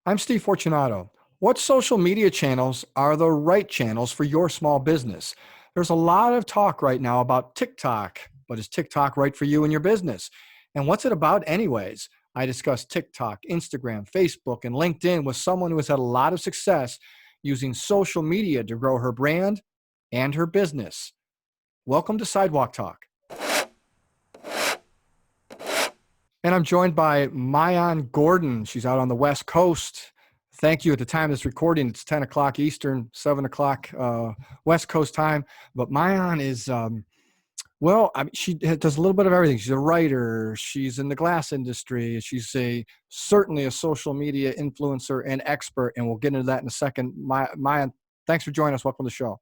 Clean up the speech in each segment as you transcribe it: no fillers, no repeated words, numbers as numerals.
I'm Steve Fortunato. What social media channels are the right channels for your small business? There's a lot of talk right now about TikTok, but is TikTok right for you and your business? And what's it about, anyways? I discuss TikTok, Instagram, Facebook, and LinkedIn with someone who has had a lot of success using social media to grow her brand and her business. Welcome to Sidewalk Talk. And I'm joined by Maayan Gordon. She's out on the West Coast. Thank you. At the time of this recording, it's 10 o'clock Eastern, 7 o'clock West Coast time. But Maayan is, she does a little bit of everything. She's a writer. She's in the glass industry. She's certainly a social media influencer and expert. And we'll get into that in a second. Maayan, thanks for joining us. Welcome to the show.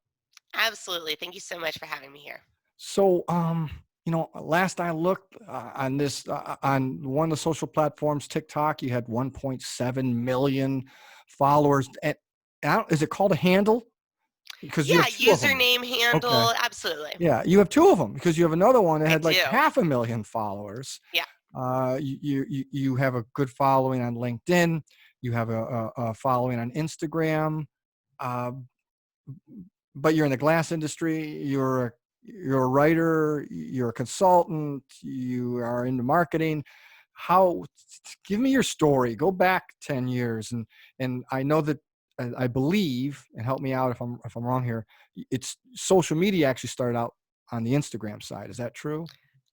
Absolutely. Thank you so much for having me here. So, last I looked on one of the social platforms, TikTok, you had 1.7 million followers. And is it called a handle? Because you Yeah, have two of them. username, Okay. handle, absolutely. Yeah, you have two of them because you have another one that I had like do. 500,000 followers. Yeah. You have a good following on LinkedIn. You have a following on Instagram. Uh, but you're in the glass industry. You're a writer, you're a consultant, you are into marketing. How, give me your story. Go back 10 years. And I know that I believe, and help me out if I'm wrong here, it's social media actually started out on the Instagram side. Is that true?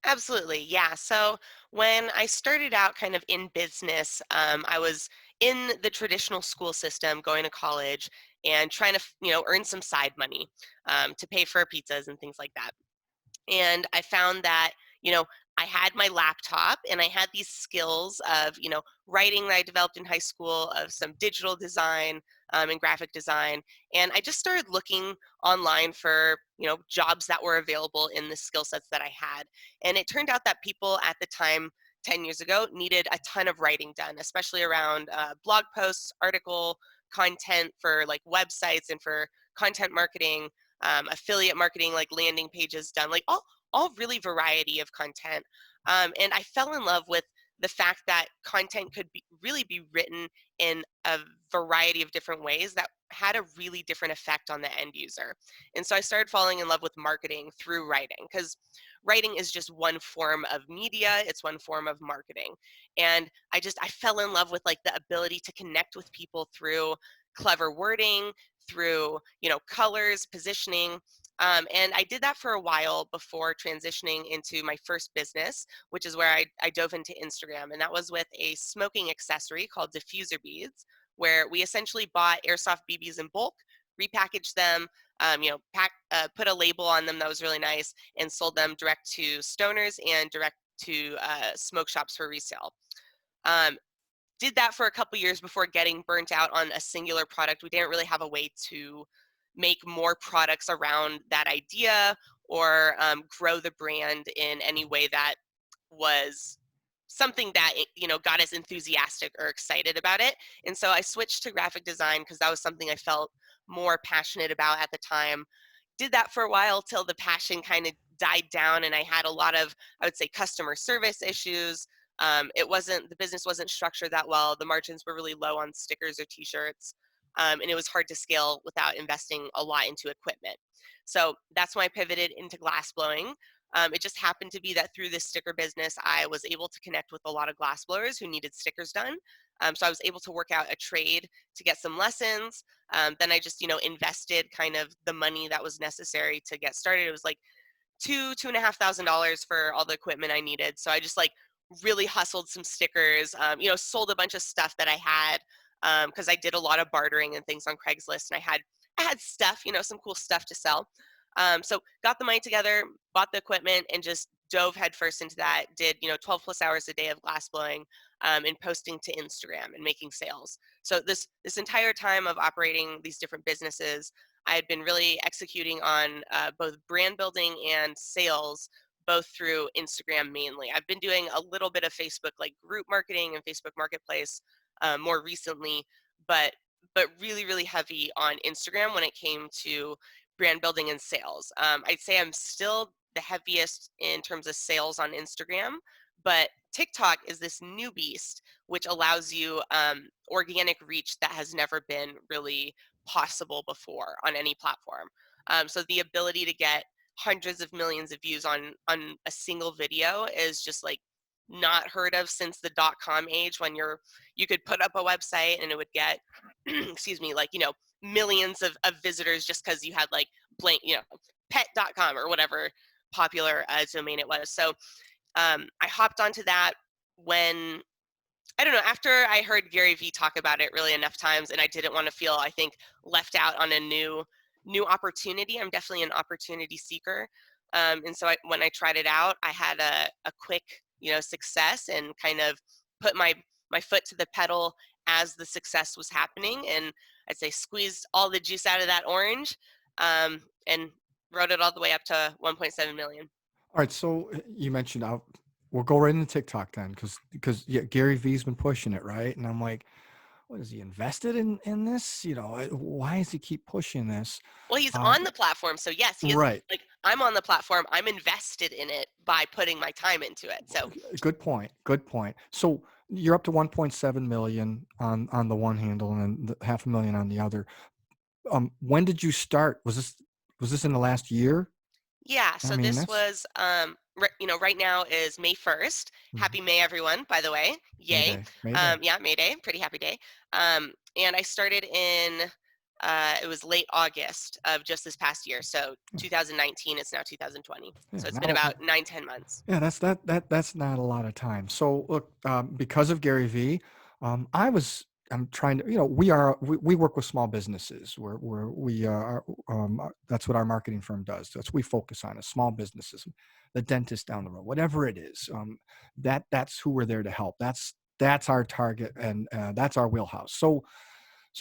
Absolutely. Yeah. So when I started out kind of in business, I was in the traditional school system, going to college and trying to, earn some side money to pay for pizzas and things like that. And I found that, you know, I had my laptop and I had these skills of, writing that I developed in high school, of some digital design and graphic design. And I just started looking online for, jobs that were available in the skill sets that I had. And it turned out that people at the time, 10 years ago, needed a ton of writing done, especially around blog posts, article content for like websites and for content marketing, affiliate marketing, like landing pages done, like all really variety of content. And I fell in love with the fact that content could really be written in a variety of different ways that had a really different effect on the end user. And so I started falling in love with marketing through writing, because writing is just one form of media, it's one form of marketing. And I fell in love with like the ability to connect with people through clever wording, through colors, positioning. And I did that for a while before transitioning into my first business, which is where I dove into Instagram. And that was with a smoking accessory called diffuser beads, where we essentially bought airsoft BBs in bulk, repackaged them, put a label on them that was really nice, and sold them direct to stoners and direct to smoke shops for resale. Um, did that for a couple years before getting burnt out on a singular product. We didn't really have a way to make more products around that idea, or grow the brand in any way that was something that got us enthusiastic or excited about it. And so I switched to graphic design because that was something I felt more passionate about at the time. Did that for a while till the passion kind of died down, and I had a lot of, I would say, customer service issues. The business wasn't structured that well. The margins were really low on stickers or t-shirts. And it was hard to scale without investing a lot into equipment. So that's when I pivoted into glass blowing. It just happened to be that through this sticker business, I was able to connect with a lot of glass blowers who needed stickers done. So I was able to work out a trade to get some lessons. Then I just, invested kind of the money that was necessary to get started. It was like $2,500 for all the equipment I needed. So I just like really hustled some stickers, sold a bunch of stuff that I had, because I did a lot of bartering and things on Craigslist, and I had stuff, some cool stuff to sell. So got the money together, bought the equipment, and just dove headfirst into that. Did 12 plus hours a day of glass blowing, and posting to Instagram and making sales. So this entire time of operating these different businesses, I had been really executing on both brand building and sales, both through Instagram mainly. I've been doing a little bit of Facebook, like group marketing and Facebook Marketplace, more recently, but really, really heavy on Instagram when it came to brand building and sales. I'd say I'm still the heaviest in terms of sales on Instagram, but TikTok is this new beast, which allows you organic reach that has never been really possible before on any platform. So the ability to get hundreds of millions of views on a single video is just like not heard of since the .com age, when you could put up a website and it would get excuse me, like, millions of visitors just because you had like blank, pet.com or whatever popular domain it was. So I hopped onto that when, I don't know, after I heard Gary Vee talk about it really enough times, and I didn't want to feel, I think, left out on a new opportunity. I'm definitely an opportunity seeker. And so when I tried it out, I had a quick, success, and kind of put my foot to the pedal as the success was happening. And I'd say squeezed all the juice out of that orange, and rode it all the way up to 1.7 million. All right, so you mentioned we'll go right into TikTok then, because yeah, Gary Vee's been pushing it, right? And I'm like, what is he invested in this? Why does he keep pushing this? Well, he's Uh, on the platform, so yes, he is. right. Like, I'm on the platform, I'm invested in it by putting my time into it, so Good point. Good point. So you're up to 1.7 million on the one handle, and then the half a million on the other. When did you start? Was this in the last year? yeah, I so mean, this that's was, right now is May 1st. Mhm. Happy May, everyone, by the way. Yay. Mayday, Mayday. Yeah, May Day, pretty happy day. And I started it was late August of just this past year, so 2019, it's now 2020. Yeah, So it's been now about 9, 10 months. yeah, that's not a lot of time. So look, because of Gary Vee, I'm trying to, we work with small businesses. That's what our marketing firm does. That's what we focus on is small businesses, the dentist down the road, whatever it is. That's who we're there to help. That's our target, and that's our wheelhouse. So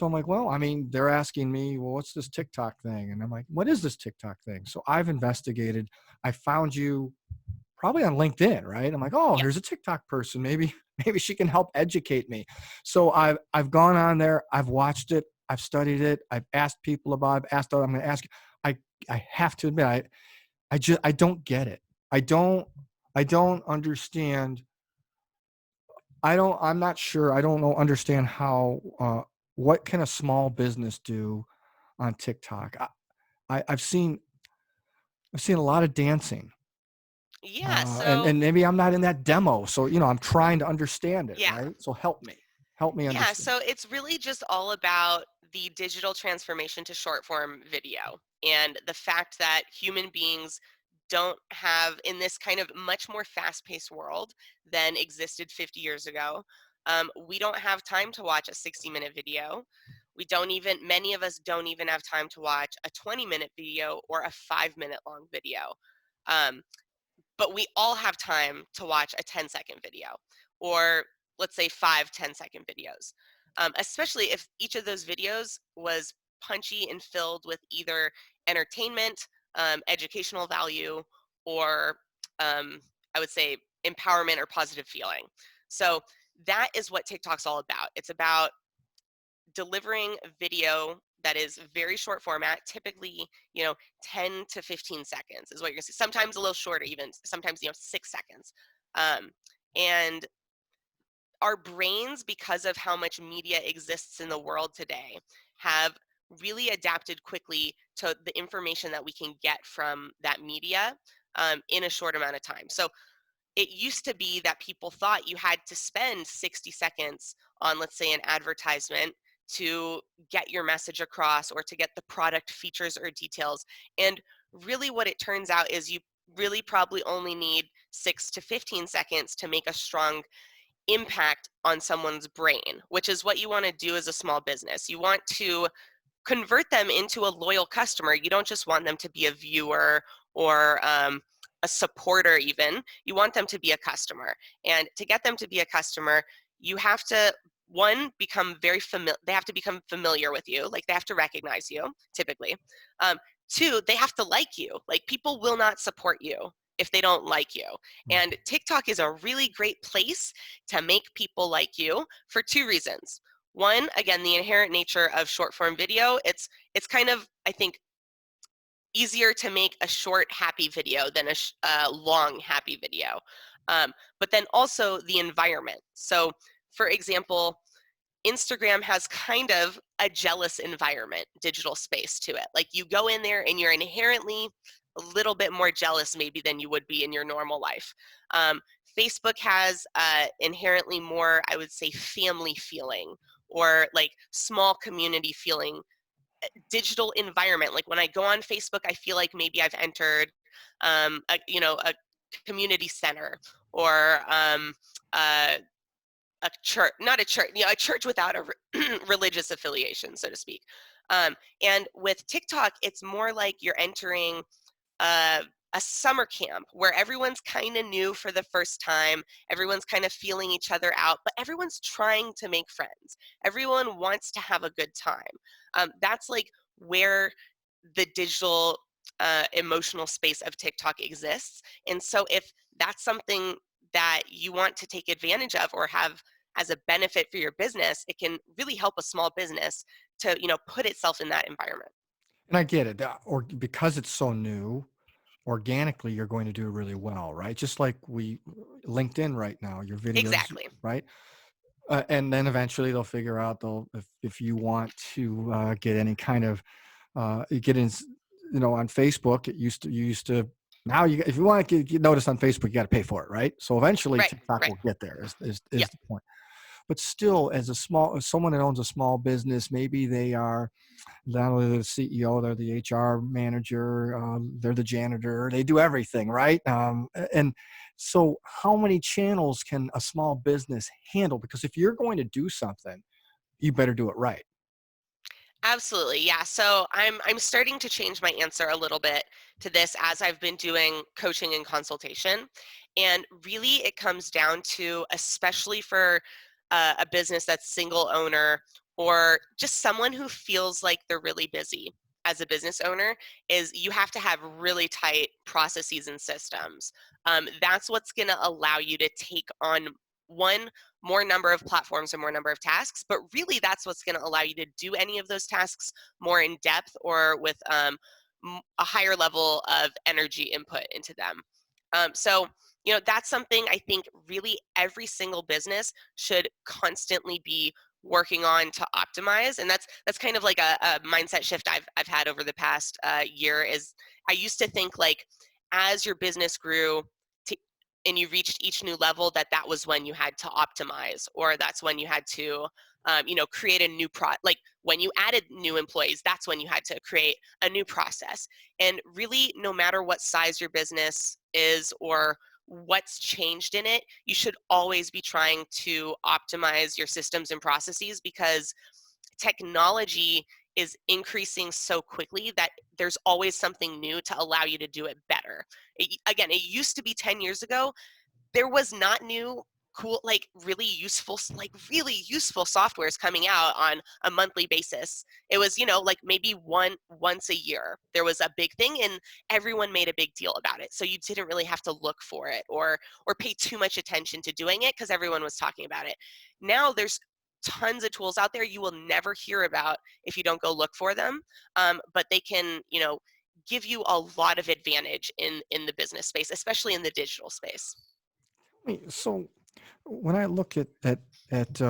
I'm like, well, I mean, they're asking me, well, what's this TikTok thing? And I'm like, what is this TikTok thing? So I've investigated. I found you probably on LinkedIn, right? I'm like, oh, Yep. here's a TikTok person. Maybe maybe she can help educate me. So I've gone on there. I've watched it. I've studied it. I've asked people about it. I'm going to ask you. I have to admit, I don't get it. I don't understand. I'm not sure. I don't know understand how what can a small business do on TikTok. I've seen a lot of dancing. Yeah, And so and maybe I'm not in that demo, so I'm trying to understand it, yeah. right? So help me Yeah, understand. so it's really just all about the digital transformation to short form video, and the fact that human beings don't have, in this kind of much more fast paced world than existed 50 years ago, we don't have time to watch a 60-minute video. Many of us don't even have time to watch a 20-minute video or a 5-minute long video. Um, but we all have time to watch a 10-second video, or let's say 5 10-second videos, especially if each of those videos was punchy and filled with either entertainment, educational value, or I would say empowerment or positive feeling. So that is what TikTok's all about. It's about delivering video that is very short format, typically, 10 to 15 seconds is what you're gonna see. Sometimes a little shorter, even sometimes, 6 seconds. Um, and our brains, because of how much media exists in the world today, have really adapted quickly to the information that we can get from that media, in a short amount of time. So it used to be that people thought you had to spend 60 seconds on, let's say, an advertisement to get your message across, or to get the product features or details. And really, what it turns out is you really probably only need 6 to 15 seconds to make a strong impact on someone's brain, which is what you want to do as a small business. You want to convert them into a loyal customer. You don't just want them to be a viewer, or a supporter even. You want them to be a customer. And to get them to be a customer, you have to, one, become very familiar. They have to become familiar with you. Like, they have to recognize you, typically. Um, Two, they have to like you. Like, people will not support you if they don't like you. Mm. And TikTok is a really great place to make people like you for two reasons. One, again, the inherent nature of short form video. It's kind of, I think, easier to make a short happy video than a long happy video. But then also the environment. So, for example, Instagram has kind of a jealous environment, digital space to it. Like you go in there and you're inherently a little bit more jealous maybe than you would be in your normal life. Um, Facebook has inherently more, I would say, family feeling or like small community feeling, digital environment. Like when I go on Facebook, I feel like maybe I've entered, a community center or uh, a church, not a church, a church without a religious affiliation, so to speak. And with TikTok, it's more like you're entering a, a summer camp where everyone's kind of new for the first time. Everyone's kind of feeling each other out, but everyone's trying to make friends. Everyone wants to have a good time. That's like where the digital emotional space of TikTok exists. And so if that's something that you want to take advantage of or have as a benefit for your business, it can really help a small business to, put itself in that environment. And I get it. Or because it's so new, organically you're going to do really well, right? Just like we LinkedIn right now, your videos, Exactly. right? And then eventually they'll figure out they'll if you want to get any kind of get in, on Facebook. It used to you used to now you if you want to get noticed on Facebook, you got to pay for it, right? So eventually Right. TikTok Right. will get there. Is Yep. the point? But still, as someone that owns a small business, maybe they are not only the CEO, they're the HR manager, they're the janitor, they do everything, right? And so, how many channels can a small business handle? Because if you're going to do something, you better do it right. Absolutely. Yeah. So I'm starting to change my answer a little bit to this as I've been doing coaching and consultation. And really it comes down to, especially for a business that's single owner or just someone who feels like they're really busy as a business owner, is you have to have really tight processes and systems. That's what's going to allow you to take on one, more number of platforms and more number of tasks, but really that's what's going to allow you to do any of those tasks more in depth or with a higher level of energy input into them. So that's something I think really every single business should constantly be working on to optimize, and that's kind of like a mindset shift I've had over the past year. Is I used to think like as your business grew to, and you reached each new level, that was when you had to optimize, or that's when you had to create a new like when you added new employees, that's when you had to create a new process. And really, no matter what size your business is or what's changed in it, you should always be trying to optimize your systems and processes, because technology is increasing so quickly that there's always something new to allow you to do it better. Again, it used to be 10 years ago, there was not new cool, like really useful softwares coming out on a monthly basis. It was like maybe once a year there was a big thing and everyone made a big deal about it, so you didn't really have to look for it or pay too much attention to doing it because everyone was talking about it. Now there's tons of tools out there you will never hear about if you don't go look for them, but they can give you a lot of advantage in the business space, especially in the digital space. So when I look at at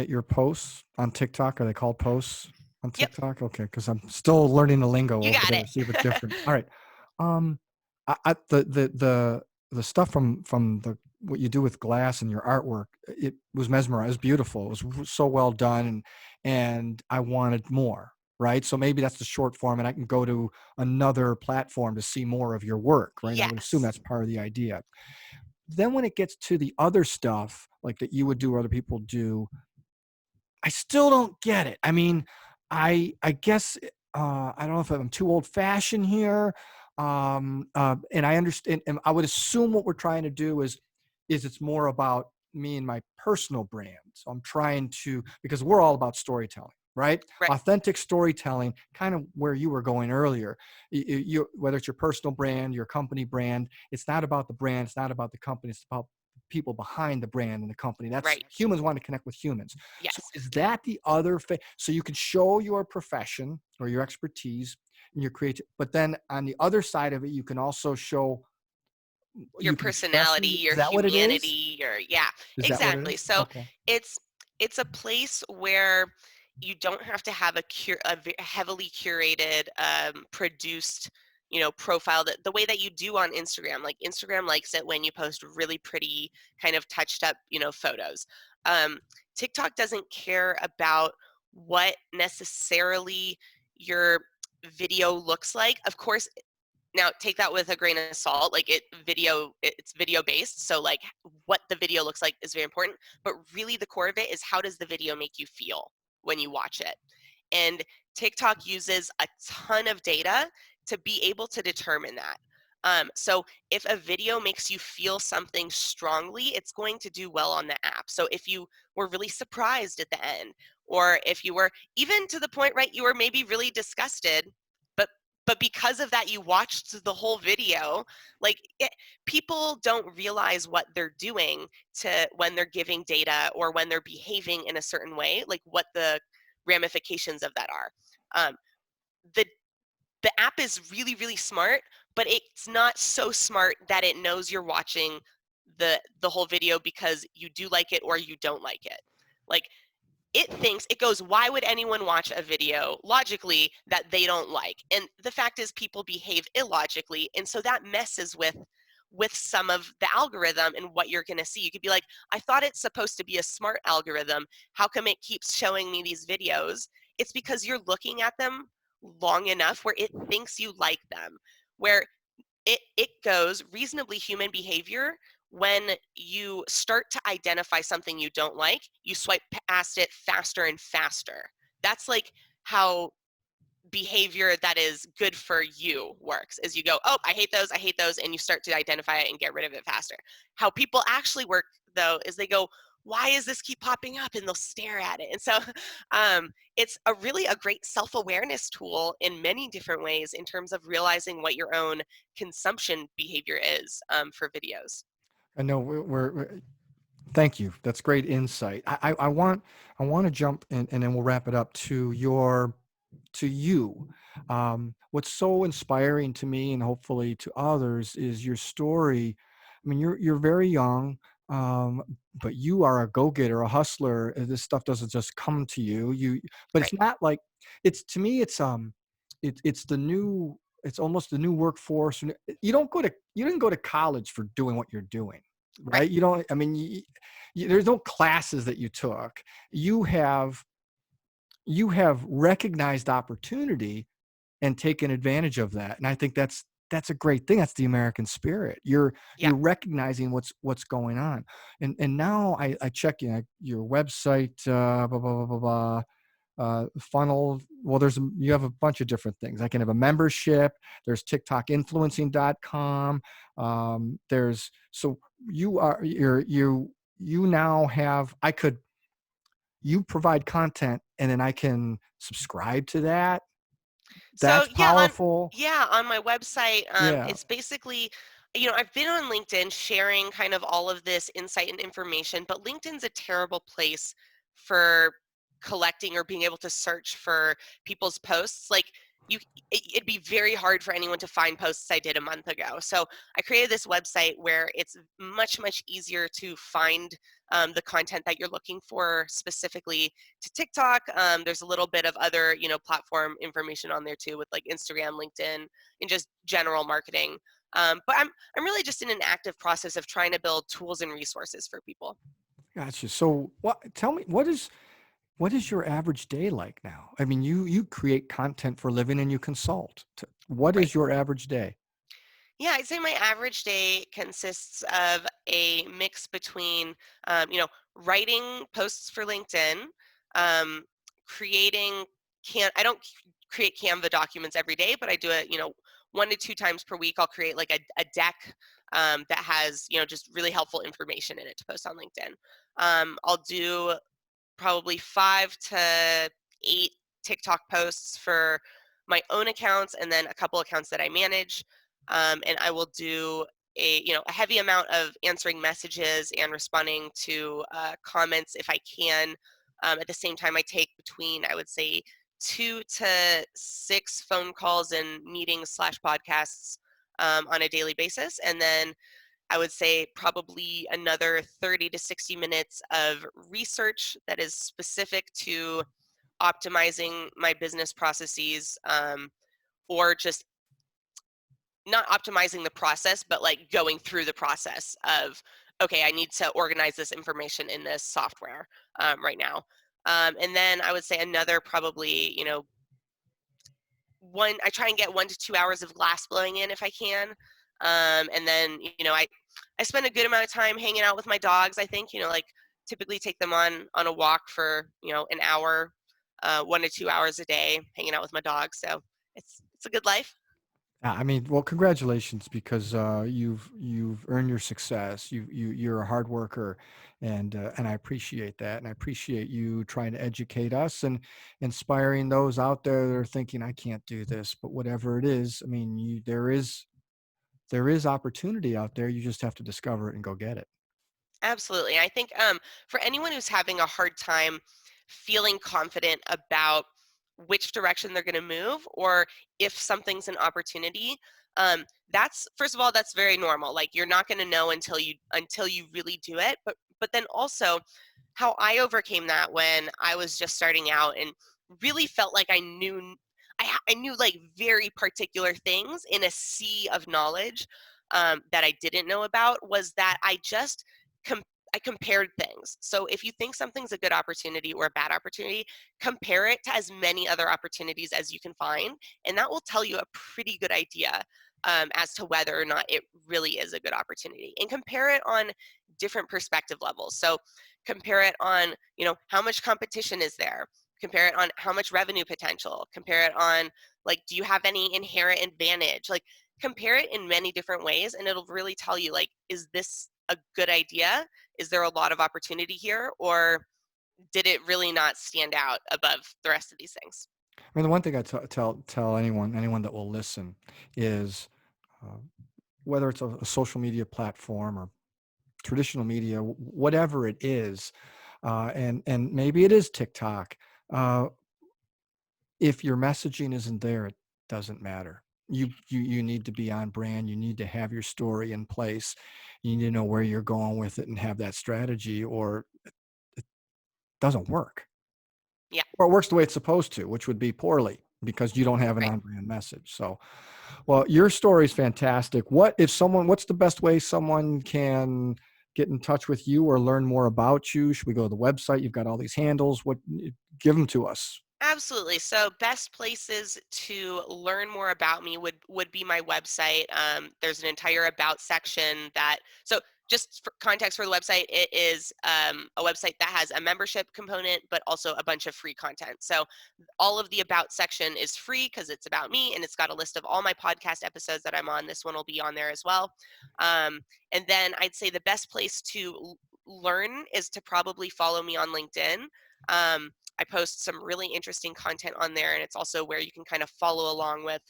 your posts on TikTok, are they called posts on Yep. TikTok? Okay, because I'm still learning the lingo You over got there it. to see if it's different. All right. Um, the stuff from the what you do with glass and your artwork, it was mesmerized. It was beautiful. It was so well done, and I wanted more. Right. So maybe that's the short form, and I can go to another platform to see more of your work. Right. I would assume Yes. that's part of the idea. Then when it gets to the other stuff like that you would do or other people do, I still don't get it. I mean, I guess I don't know if I'm too old fashioned here. And I understand, and I would assume what we're trying to do is it's more about me and my personal brand. So I'm trying to, because we're all about storytelling, right? Right. Authentic storytelling, kind of where you were going earlier. Whether it's your personal brand, your company brand, it's not about the brand, it's not about the company, it's about people behind the brand and the company. That's Right. humans want to connect with humans. So Yes. is that the other so you can show your profession or your expertise and your creative, but then on the other side of it, you can also show your You can express personality, who your is that what it is? humanity, your yeah, Is that what it exactly. is? So Okay. it's it's a place where you don't have to have a heavily curated, produced, profile that the way that you do on Instagram. Like Instagram likes it when you post really pretty, kind of touched up, photos. Um, TikTok doesn't care about what necessarily your video looks like. Of course, now take that with a grain of salt. Like it's video based, so like what the video looks like is very important, but really the core of it is how does the video make you feel when you watch it. And TikTok uses a ton of data to be able to determine that. So if a video makes you feel something strongly, it's going to do well on the app. So if you were really surprised at the end, or if you were even to the point, right, you were maybe really disgusted, but because of that you watched the whole video. Like people don't realize what they're doing to when they're giving data or when they're behaving in a certain way, like what the ramifications of that are. The the app is really, really smart, but it's not so smart that it knows you're watching the whole video because you do like it or you don't like it. Like it goes, why would anyone watch a video logically that they don't like? And the fact is people behave illogically, and so that messes with some of the algorithm and what you're going to see. You could be like, I thought it's supposed to be a smart algorithm, how come it keeps showing me these videos? It's because you're looking at them long enough where it thinks you like them, where it goes reasonably human behavior. When you start to identify something you don't like, you swipe past it faster and faster. That's like how behavior that is good for you works, is you go, oh, I hate those, and you start to identify it and get rid of it faster. How people actually work, though, is they go, why does this keep popping up, and they'll stare at it. And so it's a great self-awareness tool in many different ways in terms of realizing what your own consumption behavior is, for videos. I know thank you. That's great insight. I want to jump in, and then we'll wrap it up to you. What's so inspiring to me and hopefully to others is your story. I mean, you're very young, um, but you are a go-getter, a hustler. This stuff doesn't just come to you. But it's Right. not like it's to me. It's the new. It's almost the new workforce. You didn't go to college for doing what you're doing, Right. right? You don't. I mean, there's no classes that you took. You have you have recognized opportunity and taken advantage of that. And I think that's a great thing. That's the American spirit. Yeah. You're recognizing what's going on. And now I check your website, blah, blah, blah, blah, blah, funnel. Well, you have a bunch of different things. I can have a membership. There's TikTokinfluencing.com. There's so you are you now have you provide content and then I can subscribe to that. So That's powerful. on my website, Yeah. it's basically, I've been on LinkedIn sharing kind of all of this insight and information, but LinkedIn's a terrible place for collecting or being able to search for people's posts. Like you, it'd be very hard for anyone to find posts I did a month ago. So I created this website where it's much, much easier to find the content that you're looking for specifically to TikTok. There's a little bit of other, platform information on there too, with like Instagram, LinkedIn, and just general marketing. But I'm really just in an active process of trying to build tools and resources for people. Gotcha. So tell me, what is your average day like now? I mean, you create content for a living and you consult. What Right. is your average day? Yeah, I'd say my average day consists of a mix between, writing posts for LinkedIn, um, creating I don't create Canva documents every day, but I do it, 1 to 2 times per week. I'll create like a deck that has, just really helpful information in it to post on LinkedIn. I'll do probably 5 to 8 TikTok posts for my own accounts and then a couple accounts that I manage. And I will do a heavy amount of answering messages and responding to comments if I can. At the same time, I take between, I would say, 2 to 6 phone calls and meetings/podcasts on a daily basis. And then I would say probably another 30 to 60 minutes of research that is specific to optimizing my business processes, or just not optimizing the process, but like going through the process of, okay, I need to organize this information in this software right now. And then I would say another probably, I try and get 1 to 2 hours of glass blowing in if I can. And then, I spend a good amount of time hanging out with my dogs. I think, like typically take them on a walk for, an hour, 1 to 2 hours a day, hanging out with my dogs. So it's a good life. I mean, well, congratulations because you've earned your success. You're a hard worker, and I appreciate that, and I appreciate you trying to educate us and inspiring those out there that are thinking I can't do this, but whatever it is, I mean, there is opportunity out there. You just have to discover it and go get it. Absolutely. I think for anyone who's having a hard time feeling confident about which direction they're going to move, or if something's an opportunity, that's, first of all, that's very normal. Like, you're not going to know until you really do it. But then also, how I overcame that when I was just starting out and really felt like I knew like very particular things in a sea of knowledge that I didn't know about, was that com- I compared things. So if you think something's a good opportunity or a bad opportunity, compare it to as many other opportunities as you can find, and that will tell you a pretty good idea as to whether or not it really is a good opportunity. And compare it on different perspective levels. So compare it on, how much competition is there? Compare it on how much revenue potential. Compare it on, like, do you have any inherent advantage? Like, compare it in many different ways, and it'll really tell you, like, is this a good idea? Is there a lot of opportunity here, or did it really not stand out above the rest of these things? I mean, the one thing I tell anyone that will listen is, uh, whether it's a social media platform or traditional media, whatever it is, and maybe it is TikTok. Uh, if your messaging isn't there, it doesn't matter. You need to be on brand. You need to have your story in place. You need to know where you're going with it and have that strategy, or it doesn't work. Yeah, Or it works the way it's supposed to, which would be poorly because you don't have an right. on-brand message. So, well, your story is fantastic. What's the best way someone can get in touch with you or learn more about you? Should we go to the website? You've got all these handles. Give them to us. Absolutely. So, best places to learn more about me would be my website. There's an entire about section that. So, just for context for the website, it is a website that has a membership component, but also a bunch of free content. So, all of the about section is free because it's about me, and it's got a list of all my podcast episodes that I'm on. This one will be on there as well. And then I'd say the best place to learn is to probably follow me on LinkedIn. I post some really interesting content on there, and it's also where you can kind of follow along with,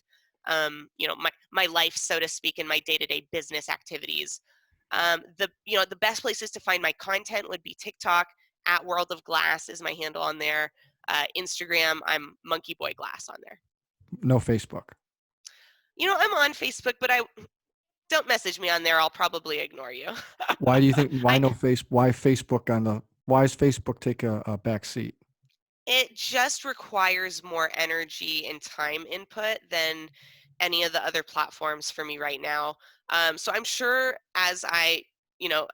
my life, so to speak, and my day-to-day business activities. The best places to find my content would be TikTok. At World of Glass is my handle on there. Instagram, I'm Monkey Boy Glass on there. No Facebook. I'm on Facebook, but I don't message me on there. I'll probably ignore you. Why do you think? Why I no face? Why Facebook on the? Why does Facebook take a back seat? It just requires more energy and time input than any of the other platforms for me right now. So I'm sure as I,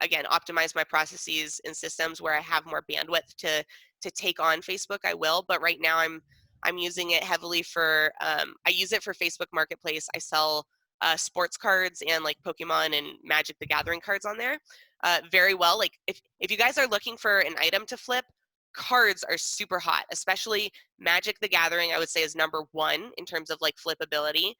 again, optimize my processes and systems where I have more bandwidth to take on Facebook, I will. But right now I'm using it heavily for I use it for Facebook Marketplace. I sell sports cards and like Pokemon and Magic the Gathering cards on there very well. Like, if you guys are looking for an item to flip, cards are super hot, especially Magic the Gathering, I would say is number one in terms of like flippability.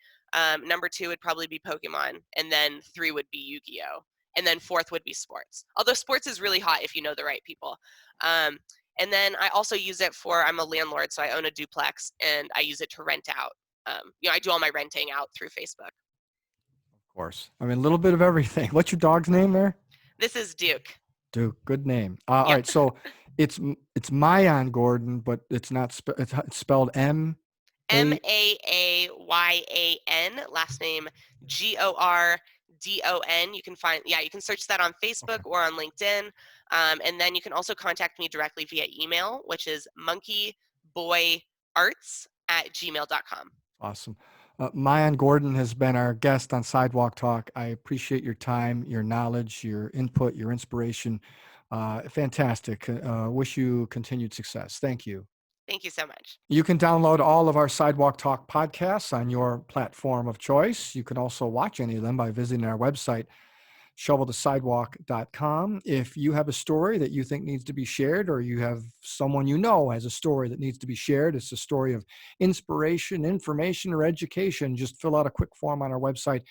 Number two would probably be Pokemon, and then three would be Yu-Gi-Oh! And then fourth would be sports. Although sports is really hot if you know the right people. Um, and then I also use it for, I'm a landlord, so I own a duplex, and I use it to rent out. I do all my renting out through Facebook. Of course. I mean, a little bit of everything. What's your dog's name there? This is Duke. Duke. Good name. All Yep. right. So it's Maayan Gordon, but it's not. It's spelled M M-A. A A Y A N, last name Gordan. Don. You can find, yeah, you can search that on Facebook Okay. or on LinkedIn. And then you can also contact me directly via email, which is monkeyboyarts@gmail.com. Awesome. Maayan Gordon has been our guest on Sidewalk Talk. I appreciate your time, your knowledge, your input, your inspiration. Fantastic. Wish you continued success. Thank you. Thank you so much. You can download all of our Sidewalk Talk podcasts on your platform of choice. You can also watch any of them by visiting our website, shovelthesidewalk.com. If you have a story that you think needs to be shared, or you have someone you know has a story that needs to be shared, it's a story of inspiration, information, or education, just fill out a quick form on our website.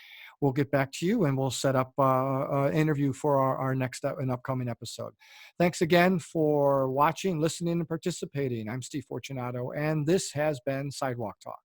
We'll get back to you and we'll set up an interview for our next and upcoming episode. Thanks again for watching, listening, and participating. I'm Steve Fortunato, and this has been Sidewalk Talk.